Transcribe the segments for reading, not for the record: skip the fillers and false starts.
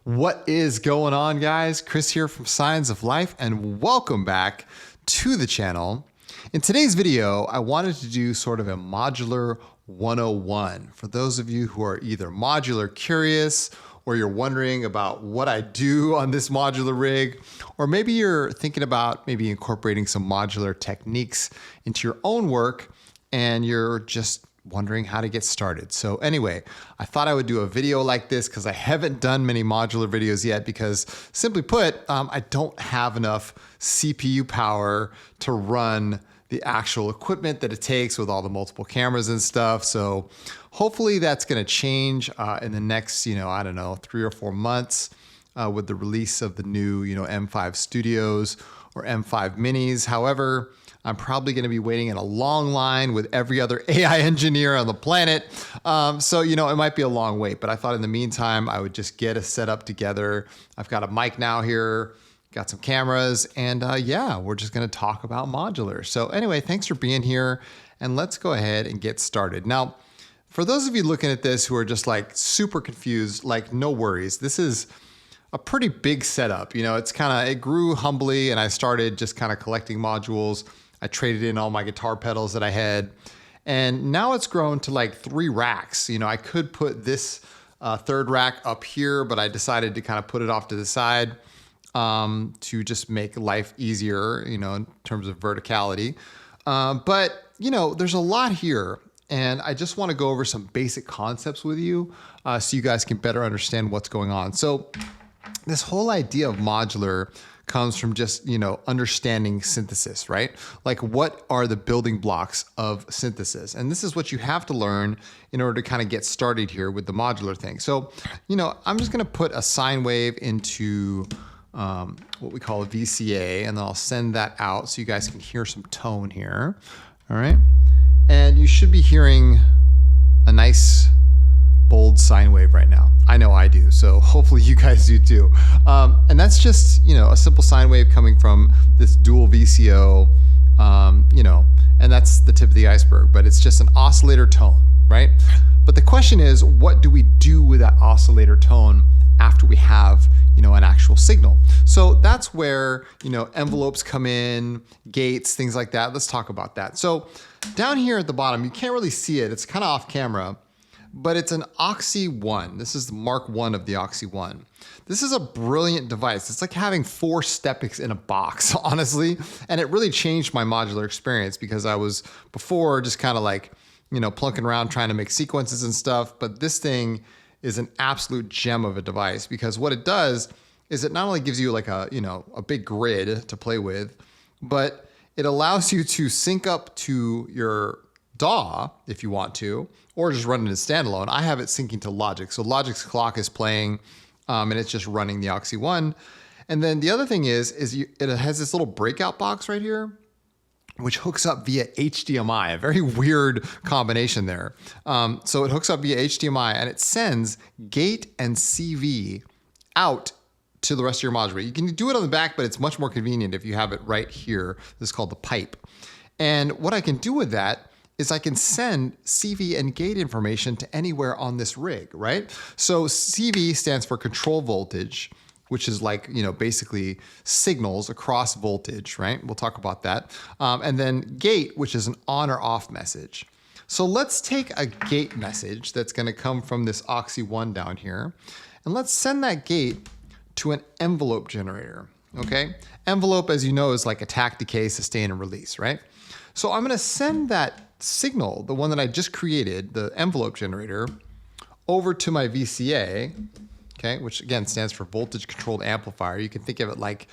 What is going on, guys? Chris here from Science of Life, and welcome back to the channel. In today's video, I wanted to do sort of a modular 101 for those of you who are either modular curious, or you're wondering about what I do on this modular rig, or maybe you're thinking about maybe incorporating some modular techniques into your own work and you're just wondering how to get started. So anyway, I thought I would do a video like this because I haven't done many modular videos yet because, simply put, I don't have enough CPU power to run the actual equipment that it takes with all the multiple cameras and stuff. So hopefully that's going to change in the next, I don't know, 3 or 4 months with the release of the new, M5 Studios or M5 Minis. However, I'm probably going to be waiting in a long line with every other AI engineer on the planet. So, it might be a long wait, but I thought in the meantime, I would just get a setup together. I've got a mic now here, got some cameras, and yeah, we're just going to talk about modular. So anyway, thanks for being here, and let's go ahead and get started. Now, for those of you looking at this who are just like super confused, like no worries. This is a pretty big setup. It grew humbly, and I started just kind of collecting modules. I traded in all my guitar pedals that I had, and now it's grown to like 3 racks. I could put this third rack up here, but I decided to kind of put it off to the side to just make life easier, in terms of verticality. But there's a lot here, and I just want to go over some basic concepts with you so you guys can better understand what's going on. So this whole idea of modular comes from just, understanding synthesis, right? Like, what are the building blocks of synthesis? And this is what you have to learn in order to kind of get started here with the modular thing. So, I'm just going to put a sine wave into what we call a VCA, and then I'll send that out so you guys can hear some tone here. All right. And you should be hearing a nice bold sine wave right now. I know I do, so hopefully you guys do too. And that's just, a simple sine wave coming from this dual VCO, and that's the tip of the iceberg, but it's just an oscillator tone, right? But the question is, what do we do with that oscillator tone after we have, an actual signal? So that's where, envelopes come in, gates, things like that. Let's talk about that. So down here at the bottom, you can't really see it. It's kind of off camera, but it's an Oxy 1. This is the Mark 1 of the Oxy 1. This is a brilliant device. It's like having 4 Stepics in a box, honestly. And it really changed my modular experience because I was before just kind of like, plunking around trying to make sequences and stuff. But this thing is an absolute gem of a device because what it does is it not only gives you like a big grid to play with, but it allows you to sync up to your DAW if you want to, or just run it as standalone. I have it syncing to Logic. So Logic's clock is playing and it's just running the Oxy 1. And then the other thing is it has this little breakout box right here, which hooks up via HDMI, a very weird combination there. So it hooks up via HDMI and it sends gate and CV out to the rest of your module. You can do it on the back, but it's much more convenient if you have it right here. This is called the pipe. And what I can do with that is I can send CV and gate information to anywhere on this rig, right? So CV stands for control voltage, which is like, basically signals across voltage, right? We'll talk about that. And then gate, which is an on or off message. So let's take a gate message that's gonna come from this Oxy 1 down here, and let's send that gate to an envelope generator, okay? Envelope, as you know, is like attack, decay, sustain, and release, right? So I'm gonna send that signal, the one that I just created, the envelope generator, over to my VCA, okay, which again stands for voltage controlled amplifier. You can think of it like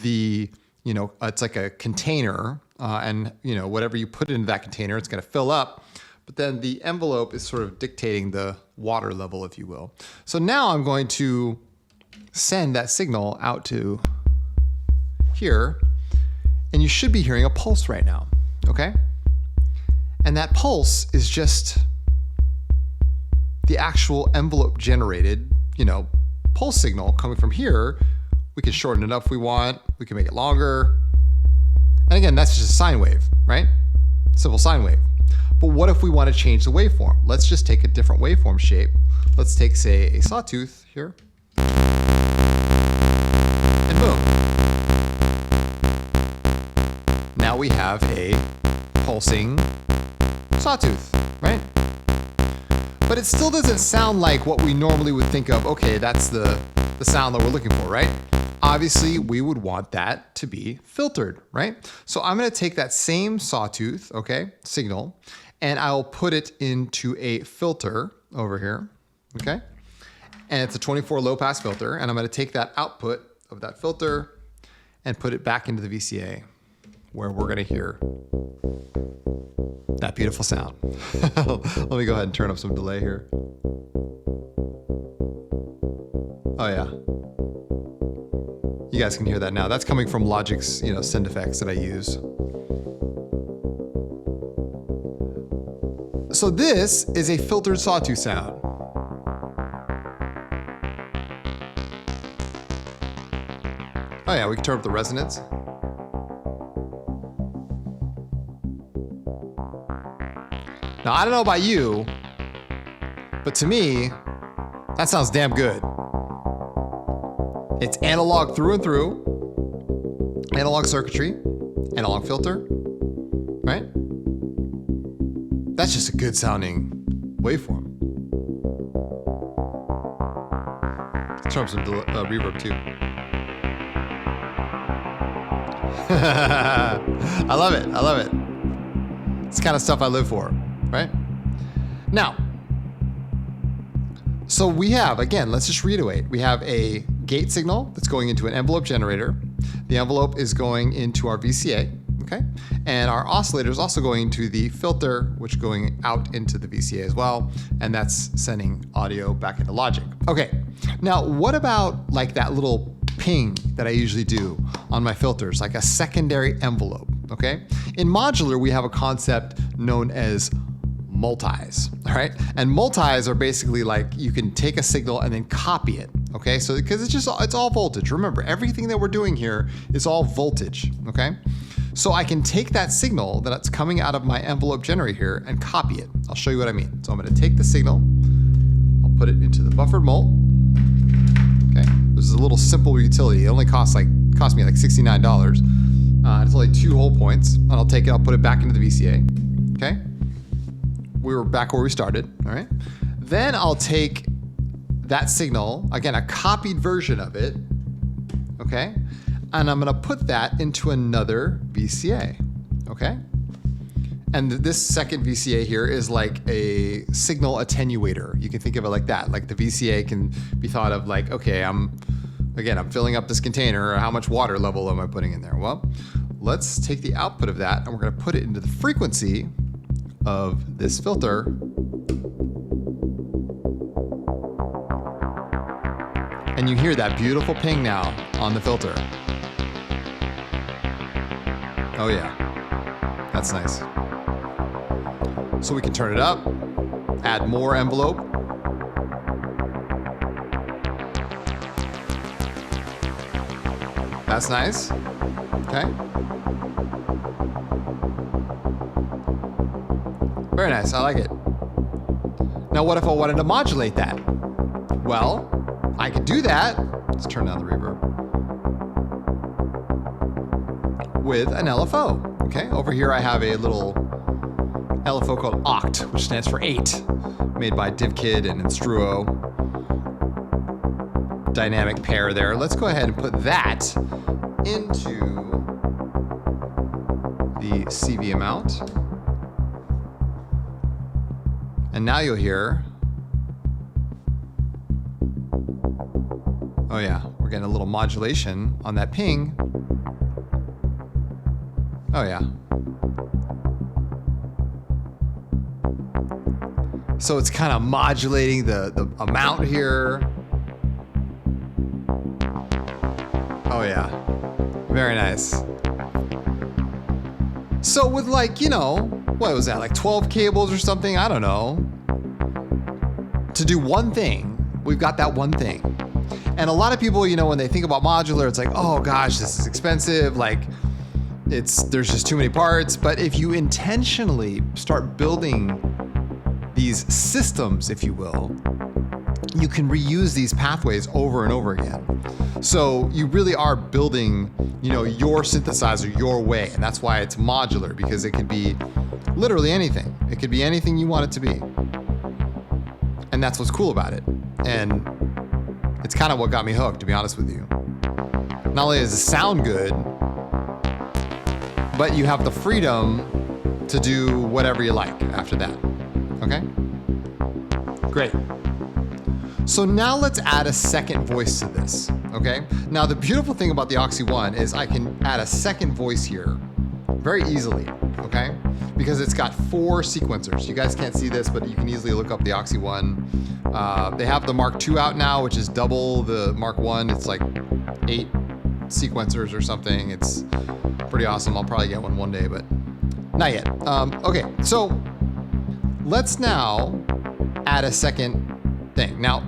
it's like a container, and whatever you put into that container, it's going to fill up. But then the envelope is sort of dictating the water level, if you will. So now I'm going to send that signal out to here, and you should be hearing a pulse right now, okay? And that pulse is just the actual envelope generated, pulse signal coming from here. We can shorten it up if we want. We can make it longer. And again, that's just a sine wave, right? Simple sine wave. But what if we want to change the waveform? Let's just take a different waveform shape. Let's take, say, a sawtooth here. And boom. Now we have a pulsing sawtooth, right? But it still doesn't sound like what we normally would think of. Okay, that's the sound that we're looking for, right? Obviously, we would want that to be filtered, right? So I'm gonna take that same sawtooth, okay, signal, and I'll put it into a filter over here, okay? And it's a 24 low pass filter, and I'm gonna take that output of that filter and put it back into the VCA where we're gonna hear that beautiful sound. Let me go ahead and turn up some delay here. Oh yeah. You guys can hear that now. That's coming from Logic's, send effects that I use. So this is a filtered sawtooth sound. Oh yeah, we can turn up the resonance. Now, I don't know about you, but to me, that sounds damn good. It's analog through and through, analog circuitry, analog filter, right? That's just a good sounding waveform. Let's turn up some reverb too. I love it, I love it. It's the kind of stuff I live for, right? Now, so we have, again, let's just reiterate. We have a gate signal that's going into an envelope generator. The envelope is going into our VCA, okay? And our oscillator is also going to the filter, which is going out into the VCA as well. And that's sending audio back into Logic. Okay, now what about like that little ping that I usually do on my filters, like a secondary envelope, okay? In Modular, we have a concept known as multis, all right? And multis are basically like you can take a signal and then copy it, okay? So because it's all voltage. Remember, everything that we're doing here is all voltage, okay? So I can take that signal that's coming out of my envelope generator here and copy it. I'll show you what I mean. So I'm gonna take the signal, I'll put it into the buffered mult, okay? This is a little simple utility. It only cost me like $69. It's only 2 whole points. And I'll take it, I'll put it back into the VCA, okay? We were back where we started, all right? Then I'll take that signal, again, a copied version of it, okay? And I'm gonna put that into another VCA, okay? And this second VCA here is like a signal attenuator. You can think of it like that. Like the VCA can be thought of like, okay, I'm filling up this container. How much water level am I putting in there? Well, let's take the output of that and we're gonna put it into the frequency of this filter. And you hear that beautiful ping now on the filter. Oh yeah, that's nice. So we can turn it up, add more envelope. That's nice, okay. Very nice, I like it. Now what if I wanted to modulate that? Well, I could do that. Let's turn down the reverb. With an LFO, okay? Over here I have a little LFO called Oct, which stands for 8, made by DivKid and Instruo. Dynamic pair there. Let's go ahead and put that into the CV amount. And now you'll hear, oh yeah, we're getting a little modulation on that ping. Oh yeah. So it's kind of modulating the amount here. Oh yeah, very nice. So with like, what was that, like 12 cables or something? I don't know. To do one thing, we've got that one thing. And a lot of people, when they think about modular, it's like, oh gosh, this is expensive. Like there's just too many parts. But if you intentionally start building these systems, if you will, you can reuse these pathways over and over again. So you really are building, your synthesizer your way. And that's why it's modular, because it could be literally anything. It could be anything you want it to be. And that's what's cool about it. And it's kind of what got me hooked, to be honest with you. Not only does it sound good, but you have the freedom to do whatever you like after that. Okay? Great. So now let's add a second voice to this, okay? Now the beautiful thing about the Oxy One is I can add a second voice here very easily, okay? Because it's got 4 sequencers. You guys can't see this, but you can easily look up the Oxy One. They have the Mark II out now, which is double the Mark I. It's like 8 sequencers or something. It's pretty awesome. I'll probably get one day, but not yet. Okay, so let's now add a second thing. Now,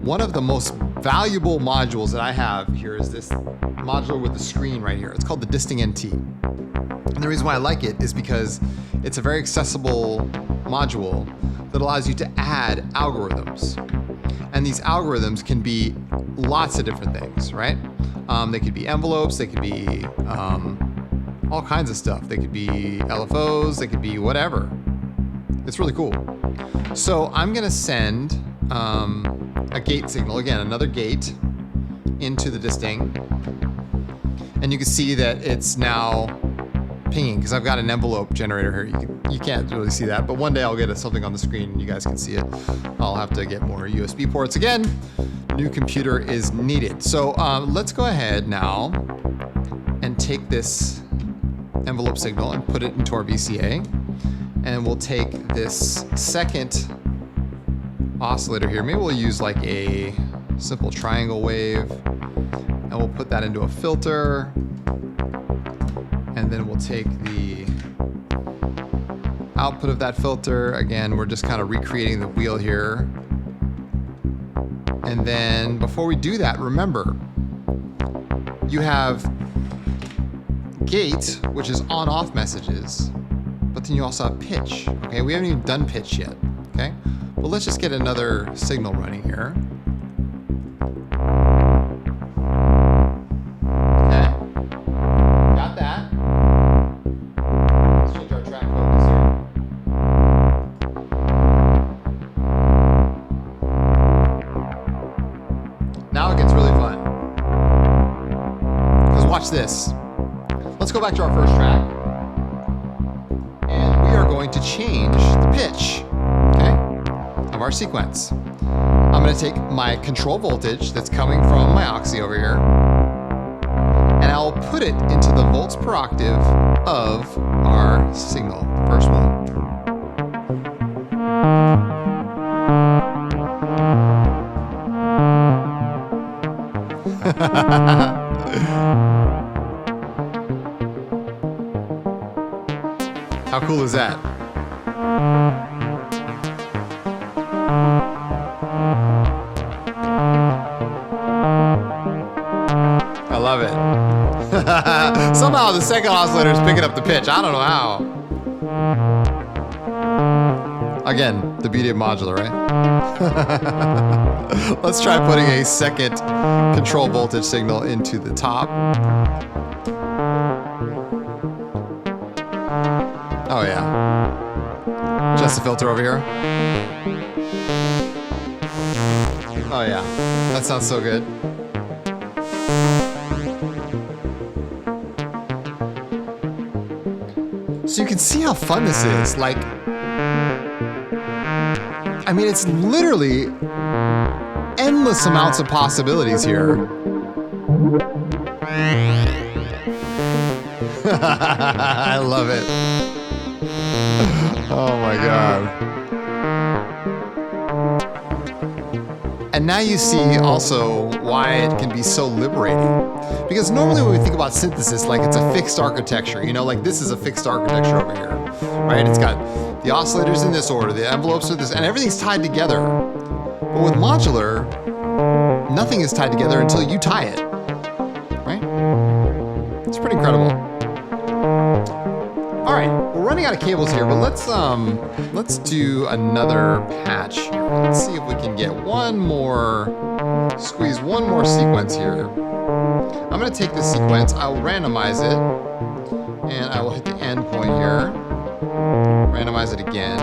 one of the most valuable modules that I have here is this modular with the screen right here. It's called the Disting NT. And the reason why I like it is because it's a very accessible module that allows you to add algorithms. And these algorithms can be lots of different things, right? They could be envelopes, they could be all kinds of stuff. They could be LFOs, they could be whatever. It's really cool. So I'm gonna send a gate signal, again, another gate into the disting. And you can see that it's now pinging because I've got an envelope generator here. You can't really see that, but one day I'll get something on the screen and you guys can see it. I'll have to get more USB ports again. New computer is needed. So let's go ahead now and take this envelope signal and put it into our VCA. And we'll take this second oscillator here. Maybe we'll use like a simple triangle wave and we'll put that into a filter. And then we'll take the output of that filter. Again, we're just kind of recreating the wheel here. And then before we do that, remember, you have gate, which is on-off messages, but then you also have pitch. Okay, we haven't even done pitch yet. Okay, well, let's just get another signal running here. Okay, got that. Let's change our track focus here. Now it gets really fun. Because watch this. Let's go back to our first track. And we are going to change the pitch, okay, of our sequence. I'm going to take my control voltage that's coming from my Oxy over here, and I'll put it into the volts per octave of our signal, the first one. How cool is that? I love it. Somehow the second oscillator is picking up the pitch. I don't know how. Again, the beauty of modular, right? Let's try putting a second control voltage signal into the top. Oh yeah. Just a filter over here. Oh yeah. That sounds so good. So you can see how fun this is. Like, I mean, it's literally endless amounts of possibilities here. I love it. Oh my God. And now you see also why it can be so liberating. Because normally when we think about synthesis, like it's a fixed architecture, like this is a fixed architecture over here, right? It's got the oscillators in this order, the envelopes are this, and everything's tied together. But with modular, nothing is tied together until you tie it, right? It's pretty incredible. All right, well, running out of cables here, but let's do another patch here. Let's see if we can get squeeze one more sequence here. I'm gonna take this sequence, I'll randomize it, and I will hit the end point here. Randomize it again.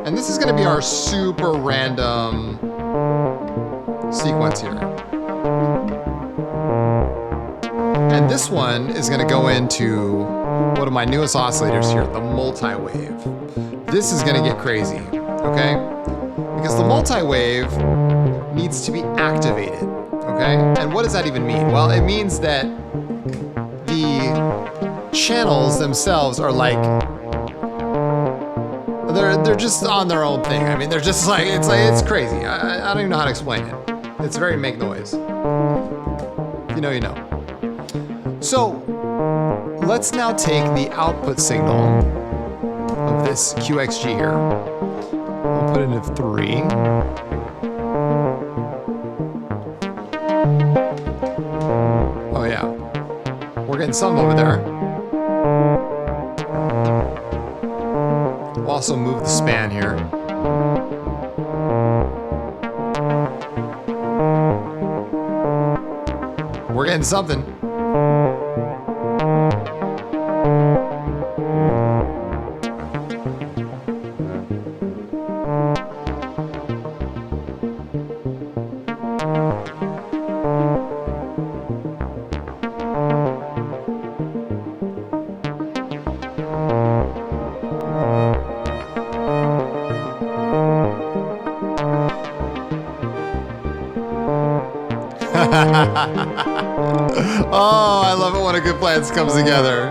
And this is gonna be our super random sequence here. And this one is gonna go into one of my newest oscillators here, the multi-wave. This is gonna get crazy, okay? Because the multi-wave needs to be activated, okay? And what does that even mean? Well, it means that the channels themselves are like, they're just on their own thing. I mean, they're just like, it's crazy. I don't even know how to explain it. It's very make noise. If you know, you know. So let's now take the output signal of this QXG here. I'll put it into 3. Oh yeah, we're getting some over there. We'll also move the span here. We're getting something. Oh, I love it when a good plan comes together.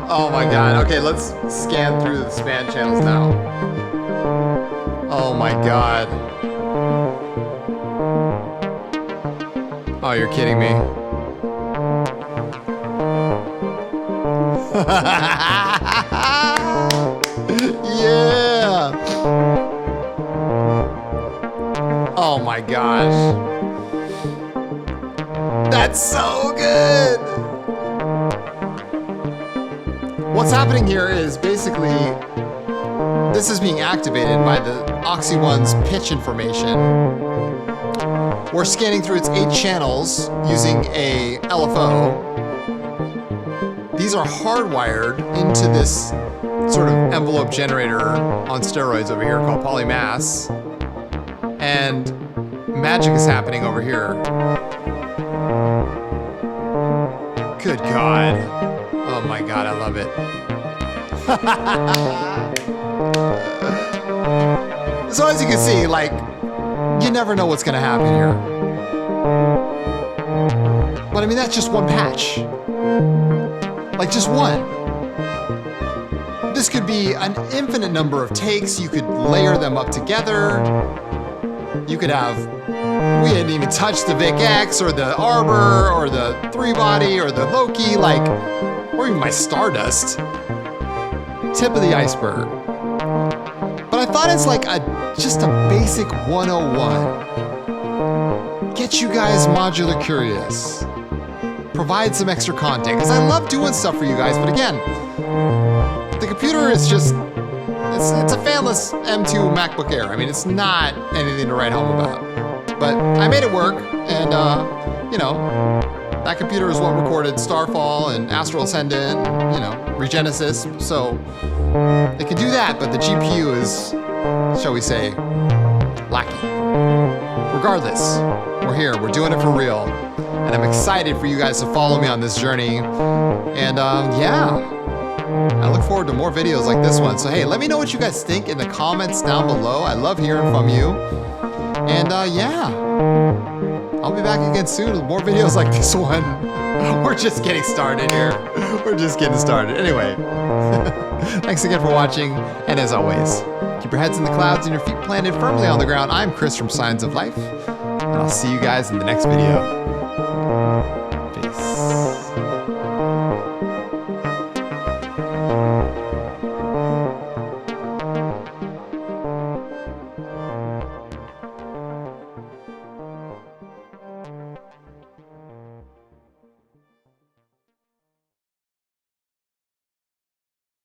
Oh my god. Okay, let's scan through the span channels now. Oh my god. Oh, you're kidding me. Yeah. Oh my gosh. That's so good. What's happening here is basically this is being activated by the Oxy One's pitch information. We're scanning through its 8 channels using a LFO. These are hardwired into this sort of envelope generator on steroids over here called polymass. And magic is happening over here. Good God. Oh my God, I love it. So as you can see, like, you never know what's gonna happen here. But I mean, that's just one patch. Like, just one. This could be an infinite number of takes. You could layer them up together. You could have, we didn't even touch the Vic X or the Arbor or the 3-body or the Loki, like, or even my Stardust. Tip of the iceberg. But I thought it's like just a basic 101. Get you guys modular curious. Provide some extra content, because I love doing stuff for you guys, but again, the computer is just, it's a fanless M2 MacBook Air. I mean, it's not anything to write home about. But I made it work, and you know, that computer is what recorded Starfall and Astral Ascendant, you know, Regenesis, so they can do that, but the GPU is, shall we say, lacking. Regardless, we're here, we're doing it for real, and I'm excited for you guys to follow me on this journey, and yeah, I look forward to more videos like this one. So hey, let me know what you guys think in the comments down below. I love hearing from you, and yeah, I'll be back again soon with more videos like this one. We're just getting started here. We're just getting started. Anyway, thanks again for watching, and as always, keep your heads in the clouds and your feet planted firmly on the ground. I'm Chris from Signs of Life, and I'll see you guys in the next video.